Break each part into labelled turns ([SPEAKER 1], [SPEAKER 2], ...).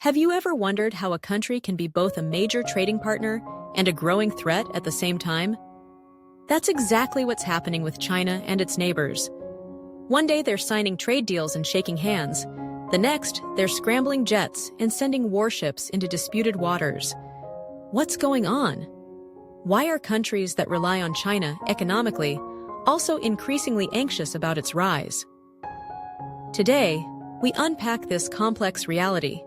[SPEAKER 1] Have you ever wondered how a country can be both a major trading partner and a growing threat at the same time? That's exactly what's happening with China and its neighbors. One day they're signing trade deals and shaking hands. The next, they're scrambling jets and sending warships into disputed waters. What's going on? Why are countries that rely on China economically also increasingly anxious about its rise? Today, we unpack this complex reality,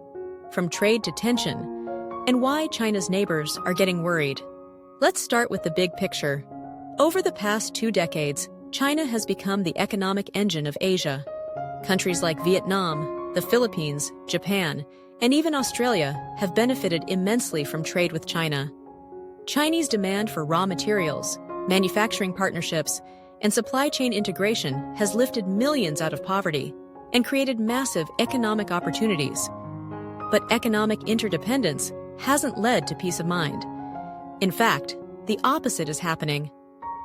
[SPEAKER 1] from trade to tension, and why China's neighbors are getting worried. Let's start with the big picture. Over the past 2 decades, China has become the economic engine of Asia. Countries like Vietnam, the Philippines, Japan, and even Australia have benefited immensely from trade with China. Chinese demand for raw materials, manufacturing partnerships, and supply chain integration has lifted millions out of poverty and created massive economic opportunities. But economic interdependence hasn't led to peace of mind. In fact, the opposite is happening.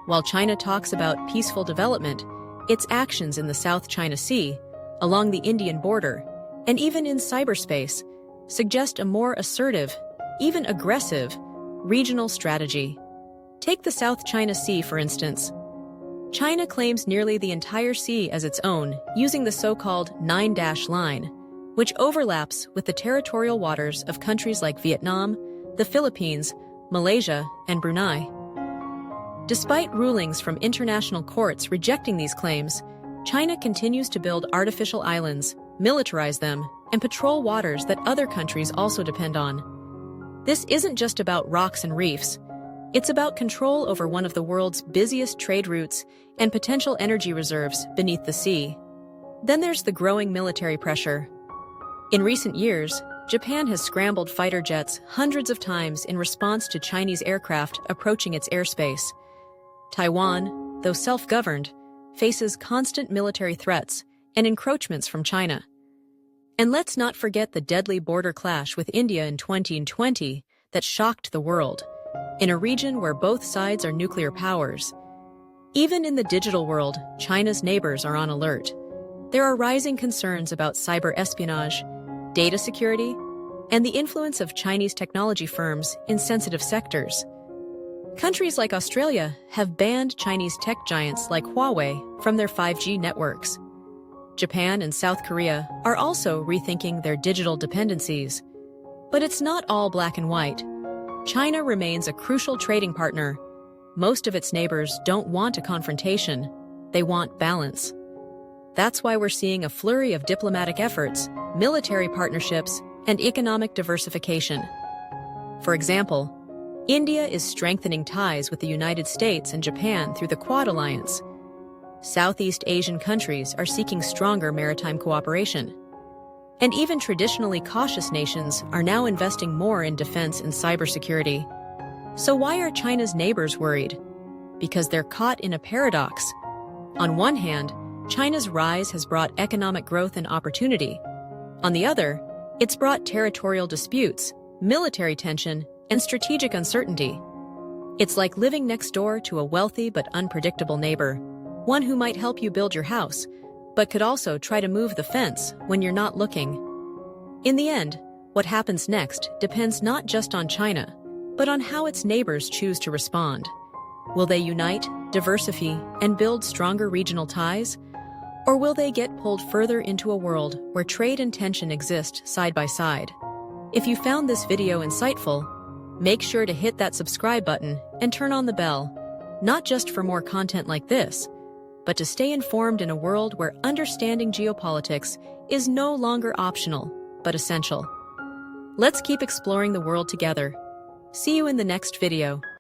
[SPEAKER 1] While China talks about peaceful development, its actions in the South China Sea, along the Indian border, and even in cyberspace, suggest a more assertive, even aggressive, regional strategy. Take the South China Sea, for instance. China claims nearly the entire sea as its own, using the so-called Nine-Dash Line, which overlaps with the territorial waters of countries like Vietnam, the Philippines, Malaysia, and Brunei. Despite rulings from international courts rejecting these claims, China continues to build artificial islands, militarize them, and patrol waters that other countries also depend on. This isn't just about rocks and reefs. It's about control over one of the world's busiest trade routes and potential energy reserves beneath the sea. Then there's the growing military pressure. In recent years, Japan has scrambled fighter jets hundreds of times in response to Chinese aircraft approaching its airspace. Taiwan, though self-governed, faces constant military threats and encroachments from China. And let's not forget the deadly border clash with India in 2020 that shocked the world, in a region where both sides are nuclear powers. Even in the digital world, China's neighbors are on alert. There are rising concerns about cyber espionage, data security, and the influence of Chinese technology firms in sensitive sectors. Countries like Australia have banned Chinese tech giants like Huawei from their 5G networks. Japan and South Korea are also rethinking their digital dependencies. But it's not all black and white. China remains a crucial trading partner. Most of its neighbors don't want a confrontation. They want balance. That's why we're seeing a flurry of diplomatic efforts, military partnerships, and economic diversification. For example, India is strengthening ties with the United States and Japan through the Quad Alliance. Southeast Asian countries are seeking stronger maritime cooperation. And even traditionally cautious nations are now investing more in defense and cybersecurity. So why are China's neighbors worried? Because they're caught in a paradox. On one hand, China's rise has brought economic growth and opportunity. On the other, it's brought territorial disputes, military tension, and strategic uncertainty. It's like living next door to a wealthy but unpredictable neighbor, one who might help you build your house, but could also try to move the fence when you're not looking. In the end, what happens next depends not just on China, but on how its neighbors choose to respond. Will they unite, diversify, and build stronger regional ties? Or will they get pulled further into a world where trade and tension exist side by side? If you found this video insightful, make sure to hit that subscribe button and turn on the bell, not just for more content like this, but to stay informed in a world where understanding geopolitics is no longer optional, but essential. Let's keep exploring the world together. See you in the next video.